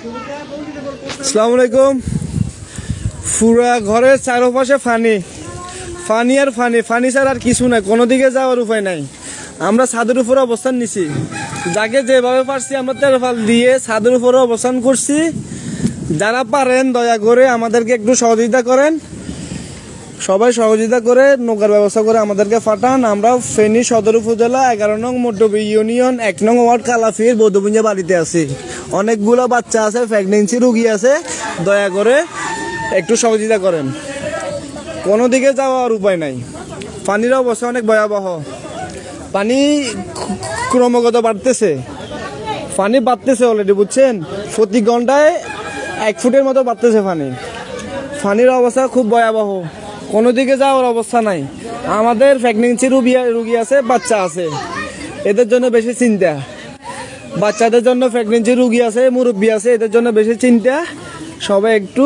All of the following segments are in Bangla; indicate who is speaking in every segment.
Speaker 1: আসসালামু আলাইকুম। পুরা ঘরের চারপাশে ফানি ফানি আর ফানি ফানি ছাড়া আর কিছু নাই, কোনো দিকে যাওয়ার উপায় নাই। আমরা ছাদের উপরে অবস্থান নিছি, যাকে যেভাবে পারছি আমরা তেরফাল দিয়ে ছাদের উপরে অবস্থান করছি। যারা পারেন দয়া করে আমাদেরকে একটু সহযোগিতা করেন, সবাই সহযোগিতা করে নৌকার ব্যবস্থা করে আমাদেরকে পাঠান। আমরা ফেনী সদর উপজেলা 11 নং মড্ডবী ইউনিয়ন 1 নং ওয়ার্ড কালাফির বৌদ্ধপুঞ্জা বাড়িতে আছি। অনেকগুলো বাচ্চা আছে, প্রেগনেন্সি রুগী আছে, দয়া করে একটু সহযোগিতা করেন। কোনো দিকে যাওয়ার উপায় নাই, পানির অবস্থা অনেক ভয়াবহ। পানি ক্রমাগত বাড়তেছে, পানি বাড়তেছে অলরেডি, বুঝছেন? প্রতি ঘন্টায় 1 ফুটের মতো বাড়তেছে পানি। পানির অবস্থা খুব ভয়াবহ, কোনো দিকে যাওয়ার অবস্থা নাই। আমাদের প্রেগনেন্সি রুগী আছে, বাচ্চা আছে, এদের জন্য বেশি চিন্তা। বাচ্চাদের জন্য প্রেগনেন্সি রুগী আছে, মুরব্বী আছে, এদের জন্য বেশি চিন্তা। সবাই একটু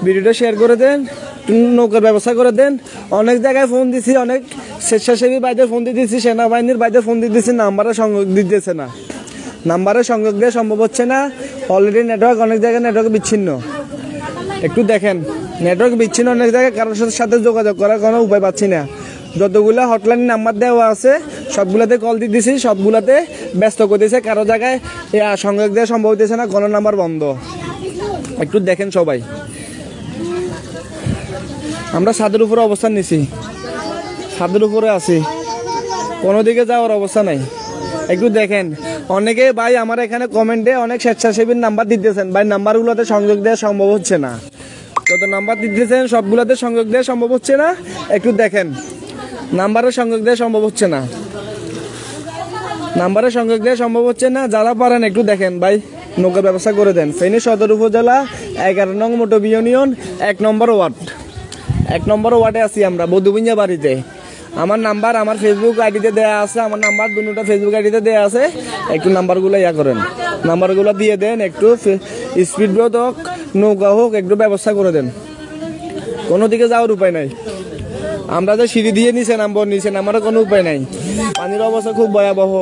Speaker 1: ভিডিওটা শেয়ার করে দেন, নৌকার ব্যবস্থা করে দেন। অনেক জায়গায় ফোন দিছি, অনেক স্বেচ্ছাসেবী বাইরে ফোন দিতেছি, সেনাবাহিনীর বাইরে ফোন দিতেছি, নাম্বারে সংযোগ দিতেছে না, নাম্বারে সংযোগ দেওয়া সম্ভব হচ্ছে না। অলরেডি নেটওয়ার্ক অনেক জায়গায় নেটওয়ার্ক বিচ্ছিন্ন, একটু দেখেন। নেটওয়ার্ক বিচ্ছিন্ন অনেক জায়গায়, কারোর সাথে যোগাযোগ করার কোনো উপায় পাচ্ছি না। যতগুলো হটলাইন নাম্বার দেওয়া আছে সবগুলাতে কল দিতেছি, সবগুলাতে ব্যস্ত করতেছে। কারো জায়গায় সংযোগ দেওয়া সম্ভব হতেছে না, কোনো নাম্বার বন্ধ। একটু দেখেন সবাই। আমরা ছাদের উপরে অবস্থান নিছি, ছাদের উপরে আছি, কোনো দিকে যাওয়ার অবস্থা নাই। একটু দেখেন। অনেকে ভাই আমার এখানে কমেন্টে অনেক স্বেচ্ছাসেবীর নাম্বার দিতেছেন, ভাই নাম্বারগুলোতে সংযোগ দেওয়া সম্ভব হচ্ছে না। যত নাম্বার দিতেছেন সবগুলোতে সংযোগ দেওয়া সম্ভব হচ্ছে না। একটু দেখেন, নাম্বারে সংযোগ দেওয়া সম্ভব হচ্ছে না, নাম্বারে সংযোগ দেওয়া সম্ভব হচ্ছে না। যারা পারেন একটু দেখেন ভাই, নৌকার ব্যবস্থা করে দেন। ফেনী সদর উপজেলা 11 নং মড্ডবী ইউনিয়ন 1 নম্বর ওয়ার্ড, 1 নম্বর ওয়ার্ডে আছি আমরা, বৌদ্ধপুঞ্জা বাড়িতে। আমার নাম্বার আমার ফেসবুক আইডিতে দেওয়া আছে, আমার নাম্বার দুটোটা ফেসবুক আইডিতে দেওয়া আছে। একটু নাম্বারগুলো করেন, নাম্বারগুলো দিয়ে দেন। একটু স্পিড বোট হোক, নৌকা হোক, একটু ব্যবস্থা করে দেন। কোনো দিকে যাওয়ার উপায় নাই। আমরা যে সিঁড়ি দিয়ে নিচে নামবো, নিচে নামারও কোনো উপায় নাই। পানির অবস্থা খুব ভয়াবহ।